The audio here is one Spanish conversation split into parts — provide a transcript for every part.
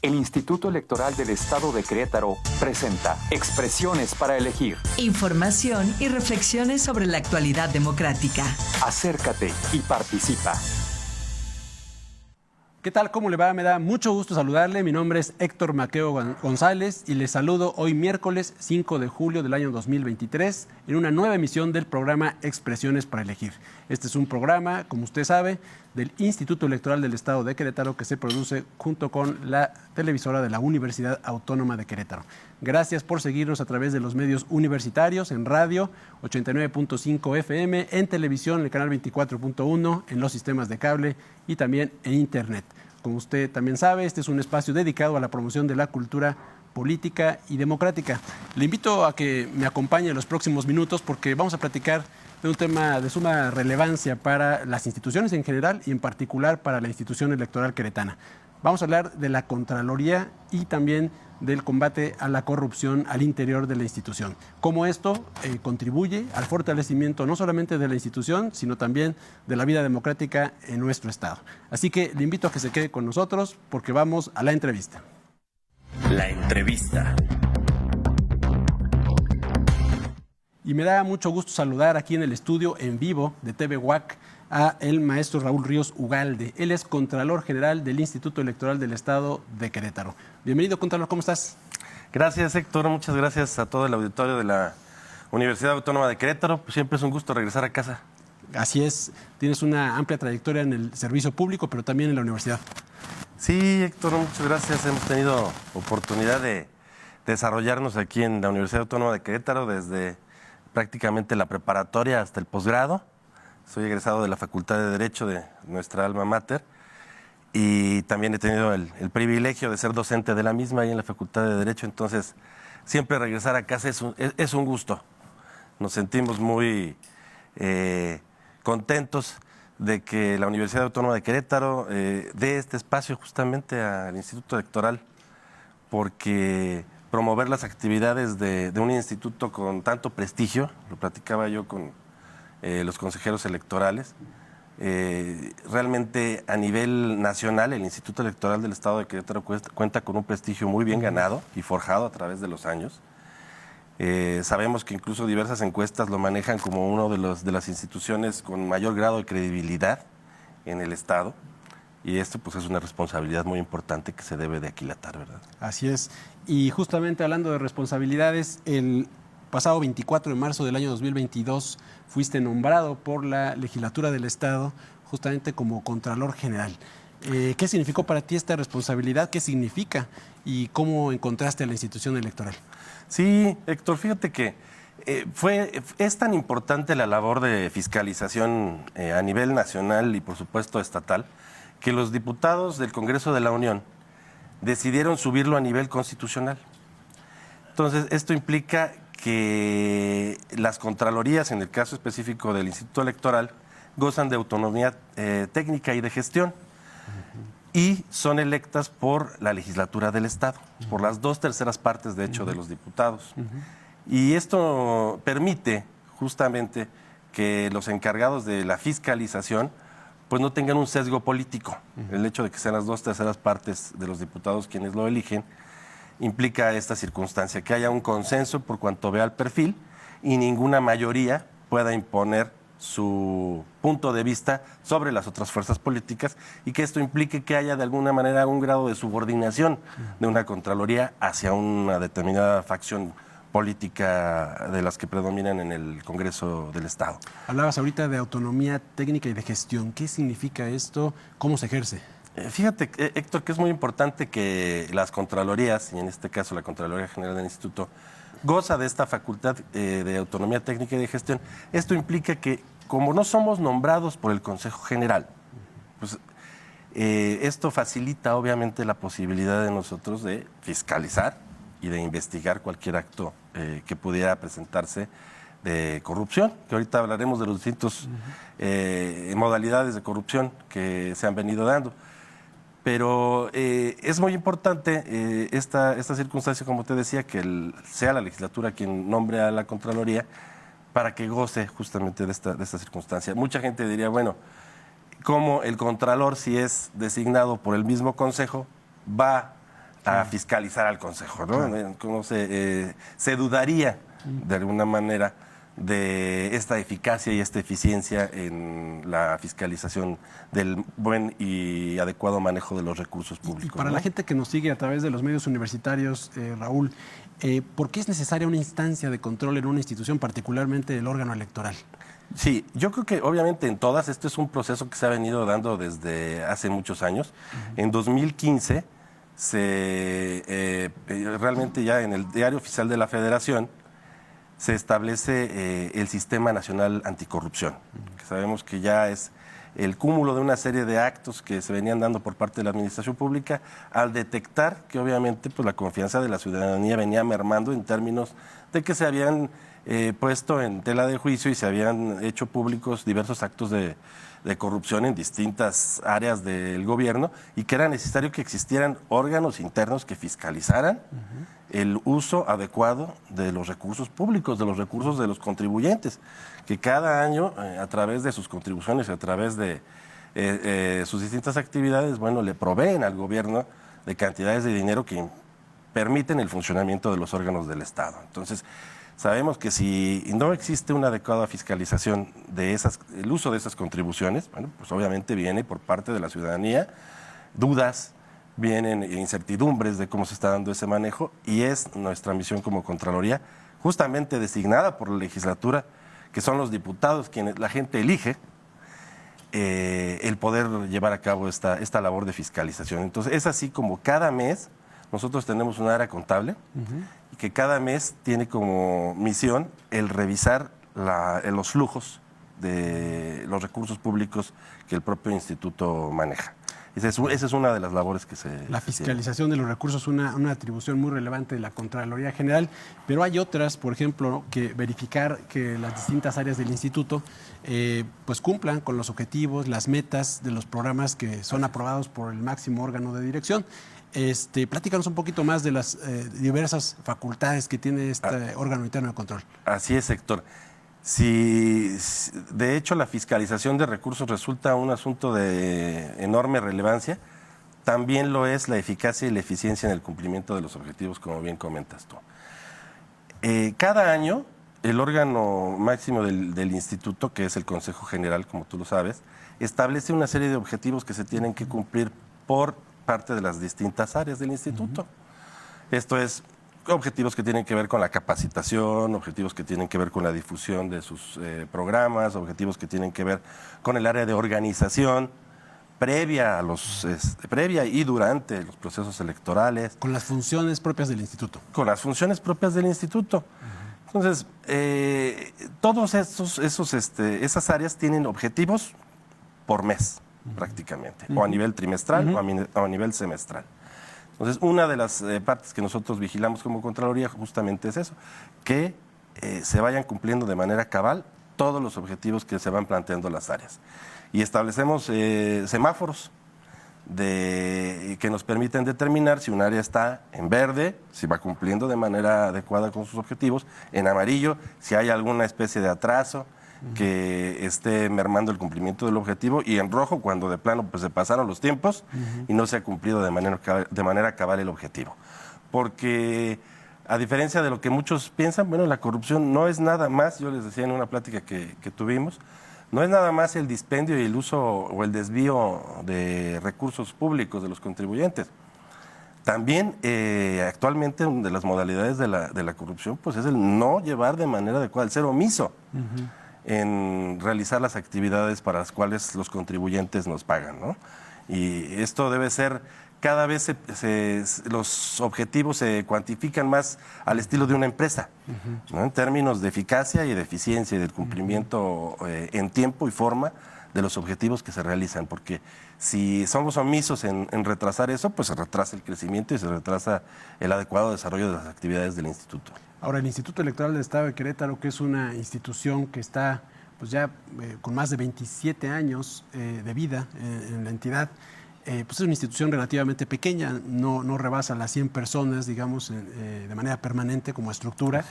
El Instituto Electoral del Estado de Querétaro presenta Expresiones para elegir. Información y reflexiones sobre la actualidad democrática. Acércate y participa. ¿Qué tal? ¿Cómo le va? Me da mucho gusto saludarle. Mi nombre es Héctor Maqueo González y le saludo hoy miércoles 5 de julio del año 2023 en una nueva emisión del programa Expresiones para elegir. Este es un programa, como usted sabe, del Instituto Electoral del Estado de Querétaro que se produce junto con la televisora de la Universidad Autónoma de Querétaro. Gracias por seguirnos a través de los medios universitarios, en radio 89.5 FM, en televisión, en el canal 24.1, en los sistemas de cable y también en Internet. Como usted también sabe, este es un espacio dedicado a la promoción de la cultura política y democrática. Le invito a que me acompañe en los próximos minutos porque vamos a platicar de un tema de suma relevancia para las instituciones en general y en particular para la institución electoral queretana. Vamos a hablar de la Contraloría y también del combate a la corrupción al interior de la institución. Cómo esto contribuye al fortalecimiento no solamente de la institución, sino también de la vida democrática en nuestro Estado. Así que le invito a que se quede con nosotros porque vamos a la entrevista. La entrevista. Y me da mucho gusto saludar aquí en el estudio en vivo de TV UAC a el maestro Raúl Ríos Ugalde. Él es Contralor General del Instituto Electoral del Estado de Querétaro. Bienvenido, Contralor, ¿cómo estás? Gracias, Héctor. Muchas gracias a todo el auditorio de la Universidad Autónoma de Querétaro. Pues siempre es un gusto regresar a casa. Así es, tienes una amplia trayectoria en el servicio público, pero también en la universidad. Sí, Héctor, muchas gracias. Hemos tenido oportunidad de desarrollarnos aquí en la Universidad Autónoma de Querétaro desde prácticamente la preparatoria hasta el posgrado. Soy egresado de la Facultad de Derecho de nuestra alma mater y también he tenido el privilegio de ser docente de la misma ahí en la Facultad de Derecho. Entonces, siempre regresar a casa es un gusto. Nos sentimos muy contentos de que la Universidad Autónoma de Querétaro dé este espacio justamente al Instituto Electoral, porque promover las actividades de un instituto con tanto prestigio, lo platicaba yo con los consejeros electorales, realmente a nivel nacional el Instituto Electoral del Estado de Querétaro cuenta con un prestigio muy bien ganado y forjado a través de los años. Sabemos que incluso diversas encuestas lo manejan como uno de las instituciones con mayor grado de credibilidad en el Estado. Y esto pues es una responsabilidad muy importante que se debe de aquilatar, ¿verdad? Así es. Y justamente hablando de responsabilidades, el pasado 24 de marzo del año 2022 fuiste nombrado por la Legislatura del Estado justamente como Contralor General. ¿Qué significó para ti esta responsabilidad? ¿Qué significa? ¿Y cómo encontraste a la institución electoral? Sí, Héctor, fíjate que es tan importante la labor de fiscalización a nivel nacional y por supuesto estatal, que los diputados del Congreso de la Unión decidieron subirlo a nivel constitucional. Entonces, esto implica que las contralorías, en el caso específico del Instituto Electoral, gozan de autonomía técnica y de gestión y son electas por la legislatura del Estado, por las 2/3 partes, de hecho, de los diputados. Y esto permite justamente que los encargados de la fiscalización pues no tengan un sesgo político. El hecho de que sean las 2/3 partes de los diputados quienes lo eligen implica esta circunstancia, que haya un consenso por cuanto vea el perfil y ninguna mayoría pueda imponer su punto de vista sobre las otras fuerzas políticas y que esto implique que haya de alguna manera un grado de subordinación de una Contraloría hacia una determinada facción política de las que predominan en el Congreso del Estado. Hablabas ahorita de autonomía técnica y de gestión. ¿Qué significa esto? ¿Cómo se ejerce? Fíjate, Héctor, que es muy importante que las Contralorías, y en este caso la Contraloría General del Instituto, goza de esta facultad de autonomía técnica y de gestión. Esto implica que, como no somos nombrados por el Consejo General, pues esto facilita obviamente la posibilidad de nosotros de fiscalizar y de investigar cualquier acto que pudiera presentarse de corrupción, que ahorita hablaremos de los distintos modalidades de corrupción que se han venido dando. Pero es muy importante esta circunstancia, como te decía, que sea la legislatura quien nombre a la Contraloría para que goce justamente de esta circunstancia. Mucha gente diría, bueno, ¿cómo el Contralor, si es designado por el mismo Consejo, va a fiscalizar al Consejo, ¿no? Como se dudaría de alguna manera de esta eficacia y esta eficiencia en la fiscalización del buen y adecuado manejo de los recursos públicos. Y para la gente que nos sigue a través de los medios universitarios, Raúl, ¿por qué es necesaria una instancia de control en una institución, particularmente el órgano electoral? Sí, yo creo que obviamente en todas, este es un proceso que se ha venido dando desde hace muchos años. En 2015, realmente ya en el Diario Oficial de la Federación, se establece el Sistema Nacional Anticorrupción, que sabemos que ya es el cúmulo de una serie de actos que se venían dando por parte de la administración pública al detectar que obviamente pues, la confianza de la ciudadanía venía mermando en términos de que se habían puesto en tela de juicio y se habían hecho públicos diversos actos de corrupción en distintas áreas del gobierno y que era necesario que existieran órganos internos que fiscalizaran el uso adecuado de los recursos públicos, de los recursos de los contribuyentes, que cada año, a través de sus contribuciones, a través de sus distintas actividades, bueno, le proveen al gobierno de cantidades de dinero que permiten el funcionamiento de los órganos del Estado. Entonces, sabemos que si no existe una adecuada fiscalización de el uso de esas contribuciones, bueno, pues obviamente viene por parte de la ciudadanía dudas, vienen incertidumbres de cómo se está dando ese manejo y es nuestra misión como Contraloría, justamente designada por la legislatura, que son los diputados quienes la gente elige, el poder llevar a cabo esta labor de fiscalización. Entonces es así como cada mes nosotros tenemos un área contable y que cada mes tiene como misión el revisar los flujos de los recursos públicos que el propio instituto maneja. Esa es una de las labores que se... La fiscalización de los recursos es una atribución muy relevante de la Contraloría General, pero hay otras, por ejemplo, ¿no?, que verificar que las distintas áreas del instituto pues cumplan con los objetivos, las metas de los programas que son aprobados por el máximo órgano de dirección. Platícanos un poquito más de las diversas facultades que tiene este órgano interno de control. Así es, Héctor. Si de hecho la fiscalización de recursos resulta un asunto de enorme relevancia, también lo es la eficacia y la eficiencia en el cumplimiento de los objetivos, como bien comentas tú. Cada año, el órgano máximo del instituto, que es el Consejo General, como tú lo sabes, establece una serie de objetivos que se tienen que cumplir por parte de las distintas áreas del instituto. Esto es objetivos que tienen que ver con la capacitación, objetivos que tienen que ver con la difusión de sus programas, objetivos que tienen que ver con el área de organización previa y durante los procesos electorales. Con las funciones propias del instituto. Con las funciones propias del instituto. Entonces, todos esas áreas tienen objetivos por mes, prácticamente, o a nivel trimestral o a nivel semestral. Entonces, una de las partes que nosotros vigilamos como Contraloría justamente es eso, que se vayan cumpliendo de manera cabal todos los objetivos que se van planteando las áreas. Y establecemos semáforos que nos permiten determinar si un área está en verde, si va cumpliendo de manera adecuada con sus objetivos, en amarillo, si hay alguna especie de atraso que esté mermando el cumplimiento del objetivo, y en rojo cuando de plano pues se pasaron los tiempos y no se ha cumplido de manera cabal el objetivo. Porque a diferencia de lo que muchos piensan, bueno, la corrupción no es nada más, yo les decía en una plática que tuvimos, no es nada más el dispendio y el uso o el desvío de recursos públicos de los contribuyentes. También actualmente una de las modalidades de la corrupción pues es el no llevar de manera adecuada, el ser omiso en realizar las actividades para las cuales los contribuyentes nos pagan, ¿no? Y esto debe ser, cada vez los objetivos se cuantifican más al estilo de una empresa, ¿no?, en términos de eficacia y de eficiencia y del cumplimiento en tiempo y forma de los objetivos que se realizan, porque si somos omisos en retrasar eso, pues se retrasa el crecimiento y se retrasa el adecuado desarrollo de las actividades del instituto. Ahora, el Instituto Electoral del Estado de Querétaro, que es una institución que está pues ya con más de 27 años de vida en la entidad, pues es una institución relativamente pequeña, no rebasa las 100 personas, digamos, de manera permanente como estructura,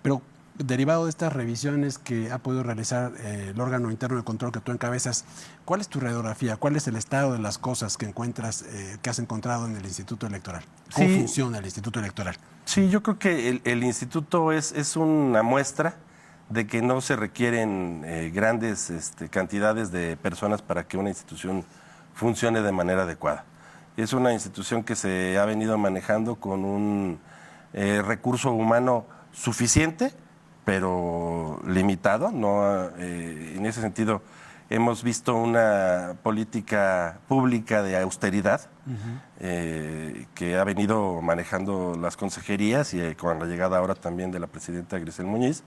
pero derivado de estas revisiones que ha podido realizar el órgano interno de control que tú encabezas, ¿cuál es tu radiografía? ¿Cuál es el estado de las cosas que encuentras, que has encontrado en el Instituto Electoral? ¿Cómo funciona el Instituto Electoral? Sí, yo creo que el instituto es una muestra de que no se requieren grandes cantidades de personas para que una institución funcione de manera adecuada. Es una institución que se ha venido manejando con un recurso humano suficiente, pero limitado. En ese sentido, hemos visto una política pública de austeridad que ha venido manejando las consejerías y con la llegada ahora también de la presidenta Grisel Muñiz.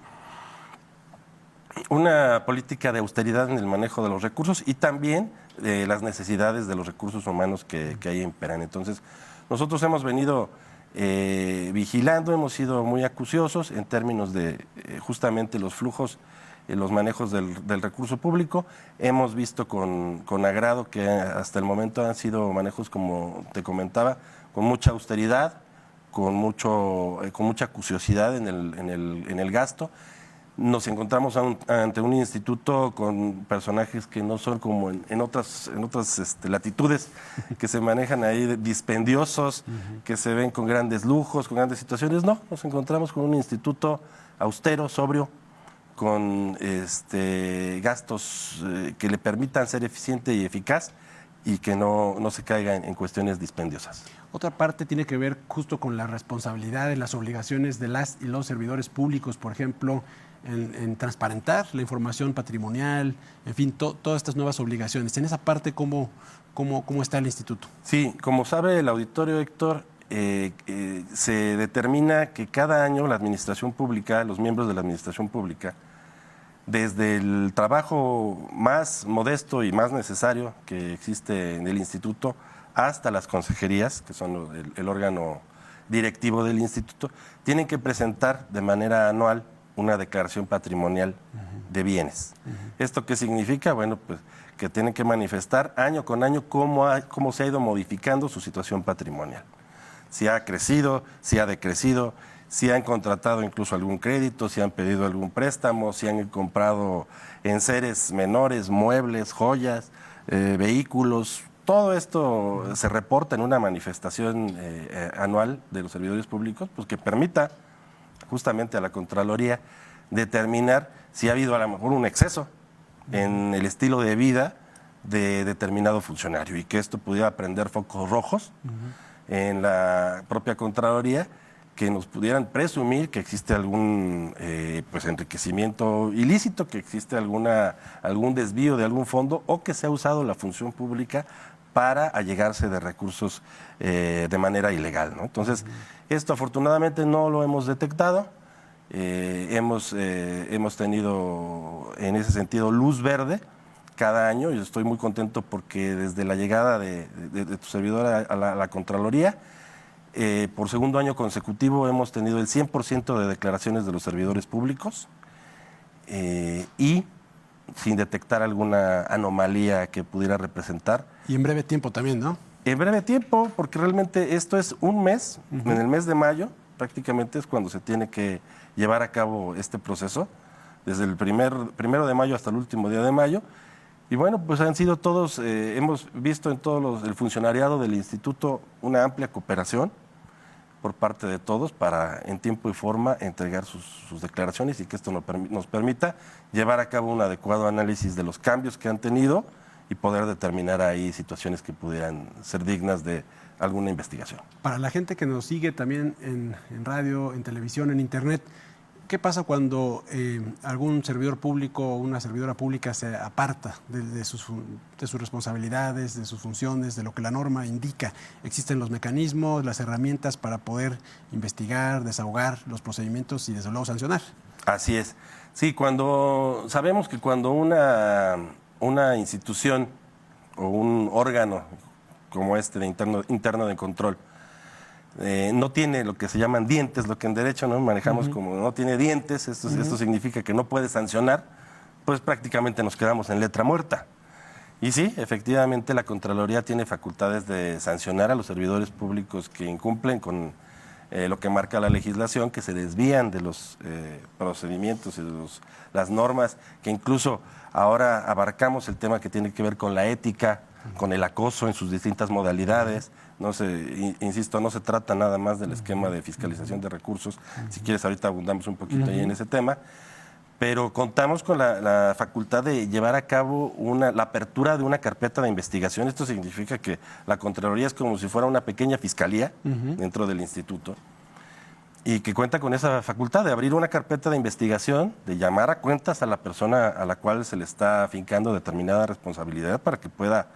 Una política de austeridad en el manejo de los recursos y también de las necesidades de los recursos humanos que ahí imperan. Entonces, nosotros hemos venido vigilando, hemos sido muy acuciosos en términos de justamente los flujos, los manejos del recurso público. Hemos visto con agrado que hasta el momento han sido manejos, como te comentaba, con mucha austeridad, con mucha acuciosidad en el gasto. Nos encontramos ante un instituto con personajes que no son como en otras latitudes, que se manejan ahí dispendiosos, que se ven con grandes lujos, con grandes situaciones. No, nos encontramos con un instituto austero, sobrio, con gastos que le permitan ser eficiente y eficaz y que no se caiga en cuestiones dispendiosas. Otra parte tiene que ver justo con la responsabilidad de las obligaciones de las y los servidores públicos, por ejemplo, en transparentar la información patrimonial, en fin, todas estas nuevas obligaciones. En esa parte, ¿cómo está el instituto? Sí, como sabe el auditorio, Héctor, se determina que cada año la administración pública, los miembros de la administración pública, desde el trabajo más modesto y más necesario que existe en el instituto, hasta las consejerías, que son el órgano directivo del instituto, tienen que presentar de manera anual una declaración patrimonial de bienes. ¿Esto qué significa? Bueno, pues que tienen que manifestar año con año cómo se ha ido modificando su situación patrimonial. Si ha crecido, si ha decrecido, si han contratado incluso algún crédito, si han pedido algún préstamo, si han comprado enseres menores, muebles, joyas, vehículos. Todo esto se reporta en una manifestación anual de los servidores públicos, pues que permita justamente a la Contraloría determinar si ha habido a lo mejor un exceso en el estilo de vida de determinado funcionario y que esto pudiera prender focos rojos en la propia Contraloría, que nos pudieran presumir que existe algún enriquecimiento ilícito, que existe algún desvío de algún fondo o que se ha usado la función pública para allegarse de recursos de manera ilegal, ¿no? Entonces, esto afortunadamente no lo hemos detectado. Hemos tenido en ese sentido luz verde cada año y estoy muy contento porque desde la llegada de tu servidora a la Contraloría, por segundo año consecutivo hemos tenido el 100% de declaraciones de los servidores públicos y sin detectar alguna anomalía que pudiera representar. Y en breve tiempo también, ¿no? En breve tiempo, porque realmente esto es un mes, en el mes de mayo prácticamente es cuando se tiene que llevar a cabo este proceso, desde el primero de mayo hasta el último día de mayo. Y bueno, pues han sido todos, hemos visto en el funcionariado del instituto una amplia cooperación por parte de todos para en tiempo y forma entregar sus declaraciones y que esto nos permita llevar a cabo un adecuado análisis de los cambios que han tenido y poder determinar ahí situaciones que pudieran ser dignas de alguna investigación. Para la gente que nos sigue también en radio, en televisión, en internet, ¿qué pasa cuando algún servidor público o una servidora pública se aparta de sus responsabilidades, de sus funciones, de lo que la norma indica? ¿Existen los mecanismos, las herramientas para poder investigar, desahogar los procedimientos y desde luego sancionar? Así es. Sí, sabemos que cuando una institución o un órgano como de interno de control no tiene lo que se llaman dientes, lo que en derecho no manejamos como no tiene dientes, esto significa que no puede sancionar, pues prácticamente nos quedamos en letra muerta. Y sí, efectivamente la Contraloría tiene facultades de sancionar a los servidores públicos que incumplen con lo que marca la legislación, que se desvían de los procedimientos y de las normas, que incluso ahora abarcamos el tema que tiene que ver con la ética, con el acoso en sus distintas modalidades. Insisto, no se trata nada más del esquema de fiscalización de recursos. Si quieres, ahorita abundamos un poquito ahí en ese tema. Pero contamos con la facultad de llevar a cabo la apertura de una carpeta de investigación. Esto significa que la Contraloría es como si fuera una pequeña fiscalía dentro del instituto y que cuenta con esa facultad de abrir una carpeta de investigación, de llamar a cuentas a la persona a la cual se le está afincando determinada responsabilidad para que pueda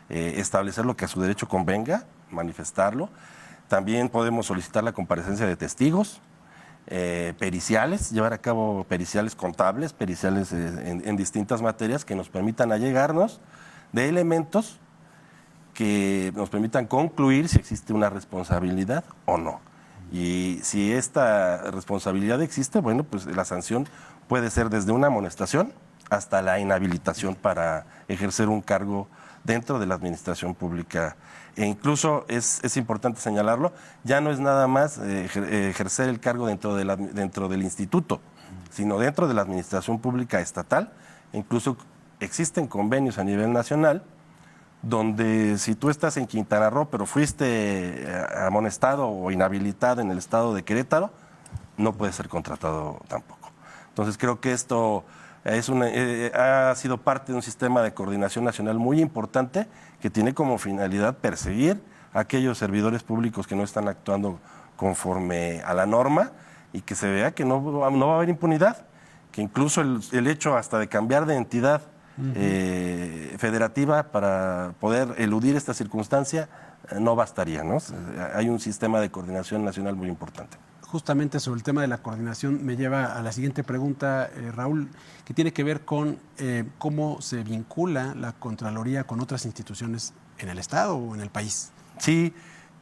establecer lo que a su derecho convenga, manifestarlo. También podemos solicitar la comparecencia de testigos, periciales, llevar a cabo periciales contables, periciales en distintas materias que nos permitan allegarnos de elementos que nos permitan concluir si existe una responsabilidad o no. Y si esta responsabilidad existe, bueno, pues la sanción puede ser desde una amonestación hasta la inhabilitación para ejercer un cargo dentro de la administración pública. E incluso es importante señalarlo, ya no es nada más ejercer el cargo dentro del instituto, sino dentro de la administración pública estatal. E incluso existen convenios a nivel nacional donde si tú estás en Quintana Roo, pero fuiste amonestado o inhabilitado en el estado de Querétaro, no puedes ser contratado tampoco. Entonces creo que esto ha sido parte de un sistema de coordinación nacional muy importante que tiene como finalidad perseguir a aquellos servidores públicos que no están actuando conforme a la norma y que se vea que no va a haber impunidad, que incluso el hecho hasta de cambiar de entidad federativa para poder eludir esta circunstancia no bastaría, ¿no? Hay un sistema de coordinación nacional muy importante. Justamente sobre el tema de la coordinación me lleva a la siguiente pregunta, Raúl, que tiene que ver con cómo se vincula la Contraloría con otras instituciones en el Estado o en el país. Sí,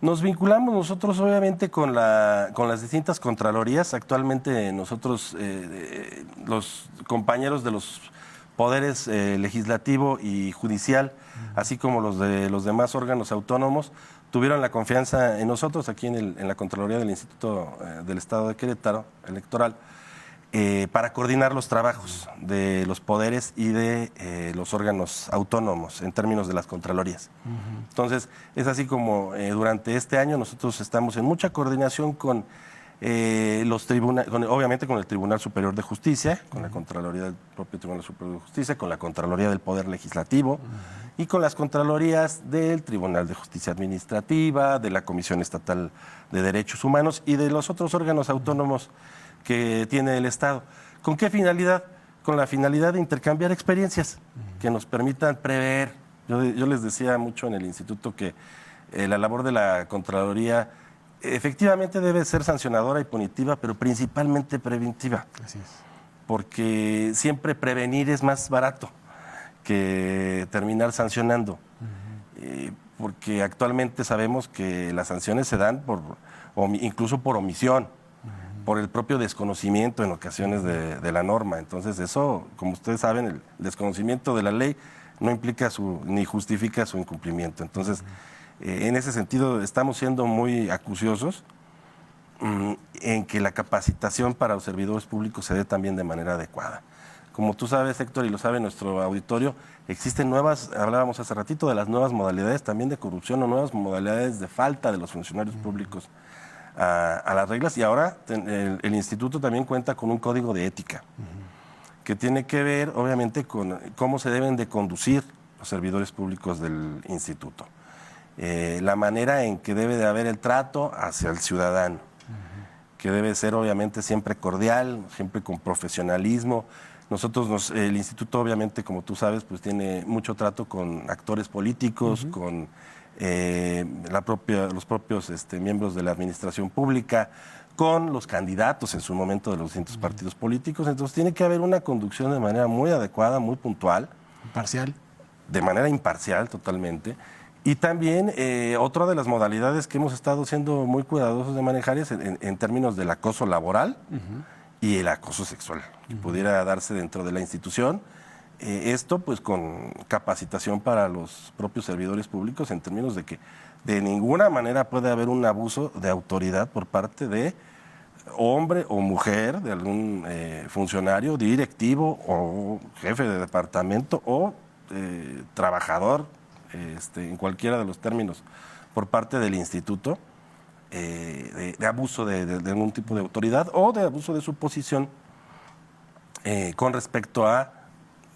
nos vinculamos nosotros obviamente con las distintas Contralorías. Actualmente nosotros, los compañeros de los poderes legislativo y judicial, así como los de los demás órganos autónomos, tuvieron la confianza en nosotros aquí en la Contraloría del Instituto del Estado de Querétaro Electoral para coordinar los trabajos de los poderes y de los órganos autónomos en términos de las Contralorías. Entonces, es así como durante este año nosotros estamos en mucha coordinación con los tribunales, obviamente con el Tribunal Superior de Justicia, con la Contraloría del propio Tribunal Superior de Justicia, con la Contraloría del Poder Legislativo y con las Contralorías del Tribunal de Justicia Administrativa, de la Comisión Estatal de Derechos Humanos y de los otros órganos autónomos que tiene el Estado. ¿Con qué finalidad? Con la finalidad de intercambiar experiencias que nos permitan prever. Yo les decía mucho en el instituto que la labor de la Contraloría efectivamente debe ser sancionadora y punitiva, pero principalmente preventiva. Así es. Porque siempre prevenir es más barato que terminar sancionando. Porque actualmente sabemos que las sanciones se dan incluso por omisión, por el propio desconocimiento en ocasiones de la norma. Entonces eso, como ustedes saben, el desconocimiento de la ley no implica ni justifica su incumplimiento. Entonces, en ese sentido, estamos siendo muy acuciosos en que la capacitación para los servidores públicos se dé también de manera adecuada. Como tú sabes, Héctor, y lo sabe nuestro auditorio, existen hablábamos hace ratito de las nuevas modalidades también de corrupción o nuevas modalidades de falta de los funcionarios públicos a las reglas. Y ahora el instituto también cuenta con un código de ética que tiene que ver, obviamente, con cómo se deben de conducir los servidores públicos del instituto. La manera en que debe de haber el trato hacia el ciudadano, que debe ser obviamente siempre cordial, siempre con profesionalismo. Nosotros, el instituto obviamente, como tú sabes, pues tiene mucho trato con actores políticos, con los propios miembros de la administración pública, con los candidatos en su momento de los distintos partidos políticos. Entonces tiene que haber una conducción de manera muy adecuada, muy puntual. Imparcial. De manera imparcial totalmente. Y también otra de las modalidades que hemos estado siendo muy cuidadosos de manejar es en términos del acoso laboral y el acoso sexual, que pudiera darse dentro de la institución, Esto pues con capacitación para los propios servidores públicos en términos de que de ninguna manera puede haber un abuso de autoridad por parte de hombre o mujer, de algún funcionario, directivo o jefe de departamento o trabajador, en cualquiera de los términos, por parte del instituto, de abuso de algún tipo de autoridad o de abuso de su posición con respecto a,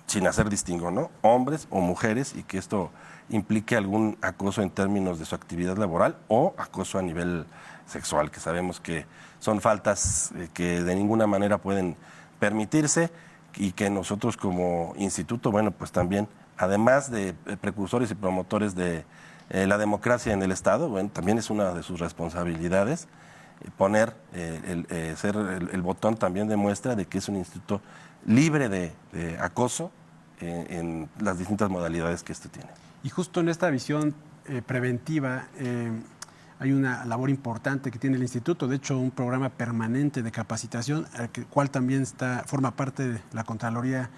sin hacer distingo, ¿no?, hombres o mujeres, y que esto implique algún acoso en términos de su actividad laboral o acoso a nivel sexual, que sabemos que son faltas que de ninguna manera pueden permitirse y que nosotros como instituto, bueno, pues también, además de precursores y promotores de la democracia en el Estado, bueno, también es una de sus responsabilidades poner, ser el botón también de muestra de que es un instituto libre de acoso en las distintas modalidades que esto tiene. Y justo en esta visión preventiva hay una labor importante que tiene el instituto, de hecho un programa permanente de capacitación, al cual también forma parte de la Contraloría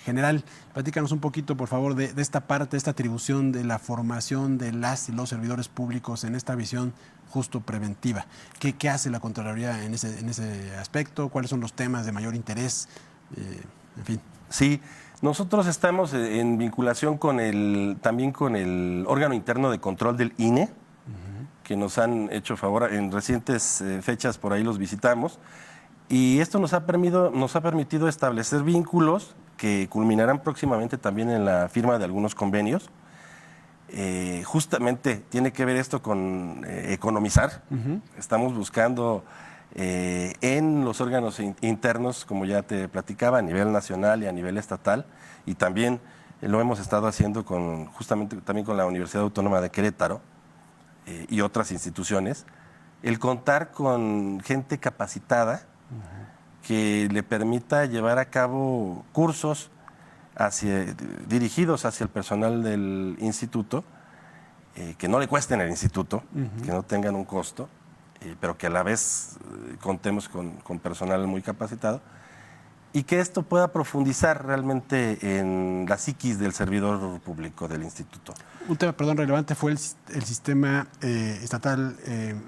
General. Platícanos un poquito, por favor, de esta parte, esta atribución de la formación de las y los servidores públicos en esta visión justo preventiva. ¿Qué hace la Contraloría en ese aspecto? ¿Cuáles son los temas de mayor interés? En fin. Sí, nosotros estamos en vinculación también con el órgano interno de control del INE, que nos han hecho favor, en recientes fechas por ahí los visitamos, y esto nos ha permitido establecer vínculos que culminarán próximamente también en la firma de algunos convenios. Justamente tiene que ver esto con economizar. Estamos buscando en los órganos internos, como ya te platicaba, a nivel nacional y a nivel estatal, y también lo hemos estado haciendo justamente también con la Universidad Autónoma de Querétaro y otras instituciones, el contar con gente capacitada que le permita llevar a cabo cursos dirigidos hacia el personal del instituto, que no le cuesten al instituto, que no tengan un costo, pero que a la vez contemos con personal muy capacitado, y que esto pueda profundizar realmente en la psiquis del servidor público del instituto. Un tema, relevante fue el sistema estatal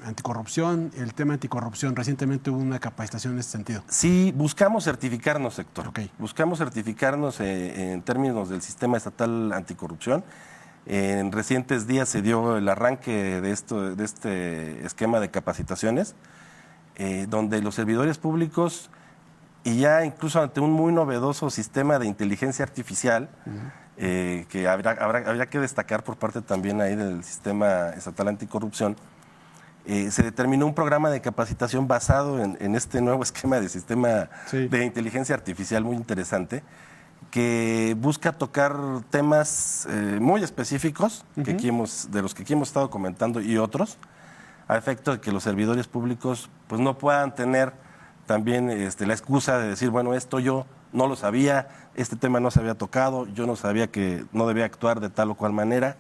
anticorrupción, el tema anticorrupción. Recientemente hubo una capacitación en ese sentido. Sí, buscamos certificarnos, Héctor. Okay. Buscamos certificarnos en términos del sistema estatal anticorrupción. En recientes días se dio el arranque de este esquema de capacitaciones, donde los servidores públicos, y ya incluso ante un muy novedoso sistema de inteligencia artificial, que habría que destacar por parte también ahí del sistema estatal anticorrupción, se determinó un programa de capacitación basado en este nuevo esquema de sistema de inteligencia artificial muy interesante, que busca tocar temas muy específicos de los que aquí hemos estado comentando y otros, a efecto de que los servidores públicos pues no puedan tener también la excusa de decir, bueno, esto yo no lo sabía, este tema no se había tocado, yo no sabía que no debía actuar de tal o cual manera.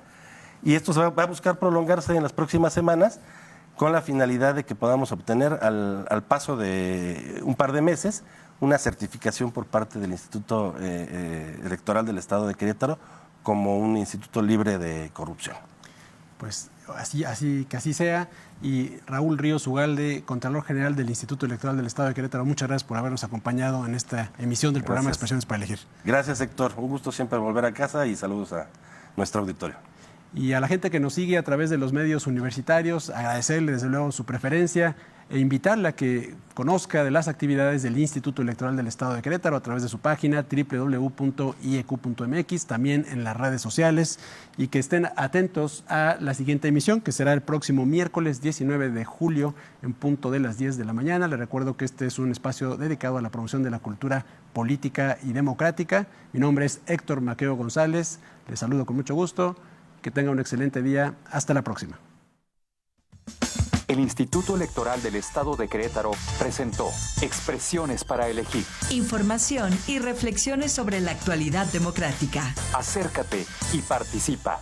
Y esto va a buscar prolongarse en las próximas semanas con la finalidad de que podamos obtener al paso de un par de meses una certificación por parte del Instituto Electoral del Estado de Querétaro como un instituto libre de corrupción. Pues que así sea. Y Raúl Ríos Ugalde, Contralor General del Instituto Electoral del Estado de Querétaro, muchas gracias por habernos acompañado en esta emisión del programa Expresiones para Elegir. Gracias, Héctor. Un gusto siempre volver a casa y saludos a nuestro auditorio. Y a la gente que nos sigue a través de los medios universitarios, agradecerle desde luego su preferencia e invitarla a que conozca de las actividades del Instituto Electoral del Estado de Querétaro a través de su página www.ieq.mx, también en las redes sociales, y que estén atentos a la siguiente emisión, que será el próximo miércoles 19 de julio en punto de las 10 de la mañana. Les recuerdo que este es un espacio dedicado a la promoción de la cultura política y democrática. Mi nombre es Héctor Maqueo González, les saludo con mucho gusto. Que tenga un excelente día. Hasta la próxima. El Instituto Electoral del Estado de Querétaro presentó Expresiones para Elegir. Información y reflexiones sobre la actualidad democrática. Acércate y participa.